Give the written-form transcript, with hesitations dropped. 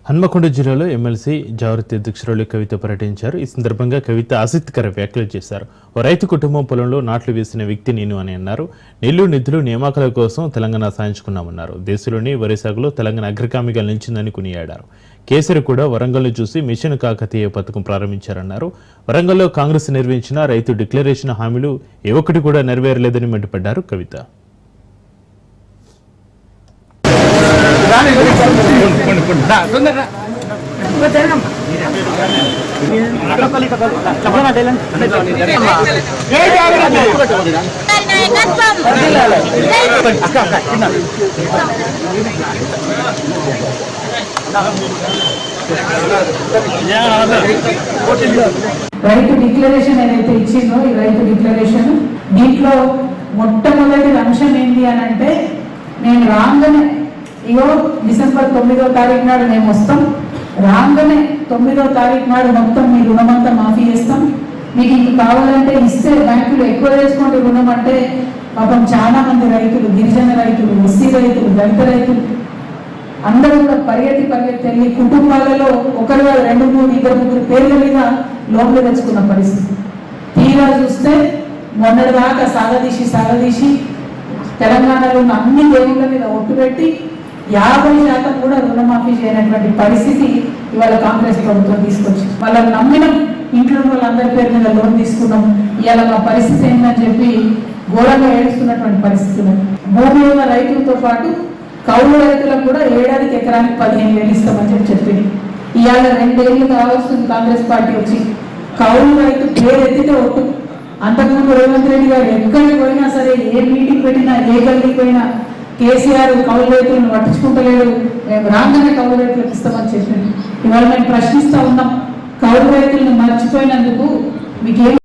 హన్మకొండ జిల్లాలో ఎమ్మెల్సీ జాగృతి అధ్యక్షురాలు కవిత పర్యటించారు. ఈ సందర్భంగా కవిత ఆసక్తికర వ్యాఖ్యలు చేశారు. ఓ రైతు కుటుంబం పొలంలో నాట్లు వేసిన వ్యక్తి నేను అని అన్నారు. నీళ్లు నిధులు నియామకాల కోసం తెలంగాణ సాధించుకున్నామన్నారు. దేశంలోని వరి సాగులో తెలంగాణ అగ్రగామిగా నిలిచిందని కొనియాడారు. కేసీఆర్ కూడా వరంగల్ను చూసి మిషన్ కాకతీయ పథకం ప్రారంభించారన్నారు. వరంగల్లో కాంగ్రెస్ నిర్వహించిన రైతు డిక్లరేషన్ హామీలు ఏ ఒక్కటి కూడా నెరవేరలేదని మండిపడ్డారు కవిత. రైతు డిక్లరేషన్ ఏదైతే ఇచ్చిందో ఈ రైతు డిక్లరేషన్ దీంట్లో మొట్టమొదటి అంశం ఏంటి అని అంటే, నేను రాగానే ఇగో డిసెంబర్ 9వ తారీఖు నాడు మేము వస్తాం, రాగానే 9వ తారీఖు నాడు మొత్తం మీ రుణమంతా మాఫీ చేస్తాం, మీకు ఇంక కావాలంటే ఇస్తే బ్యాంకులు ఎక్కువ చేసుకోండి రుణం అంటే పాపం చాలా మంది రైతులు, గిరిజన రైతులు, ఎస్సీ రైతులు, దళిత రైతులు అందరూ కూడా పరిగెత్తి వెళ్ళి కుటుంబాలలో ఒకరు 2, 3, 2, 3 పేర్ల మీద లోన్లు తెచ్చుకున్న పరిస్థితి. తీరా చూస్తే మొన్నటిదాకా సాగదీసి తెలంగాణలో ఉన్న అన్ని దేవుళ్ళ మీద ఒట్టు పెట్టి 50% కూడా రుణమాఫీ చేయనటువంటి పరిస్థితి ఇవాళ కాంగ్రెస్ ప్రభుత్వం తీసుకొచ్చింది. వాళ్ళని నమ్మినం, ఇంట్లో వాళ్ళందరి పేరు మీద లోన్ తీసుకున్నాం, ఇవాళ మా పరిస్థితి ఏంటని చెప్పి ఘోరంగా ఏడుస్తున్నటువంటి పరిస్థితులు. భూమి ఉన్న రైతులతో పాటు కౌలు రైతులకు కూడా ఏడాదికి ఎకరానికి 15,000 ఇస్తామని చెప్పింది. ఇవాళ 2 ఏళ్ళు కావాల్సింది కాంగ్రెస్ పార్టీ వచ్చి. కౌలు రైతు పేరు ఎత్తితే ఒట్టు. అంతకుముందు రేవంత్ రెడ్డి గారు ఎక్కడికి పోయినా సరే, ఏ మీటింగ్ పెట్టినా, ఏ గల్లీకి పోయినా కేసీఆర్ కౌలు రైతులను పట్టించుకుంటలేడు, మేము రాగానే కౌలు రైతులకు ఇస్తామని చెప్పింది. ఇవాళ మేము ప్రశ్నిస్తూ ఉన్నాం, కౌలు రైతులను మర్చిపోయినందుకు మీకేం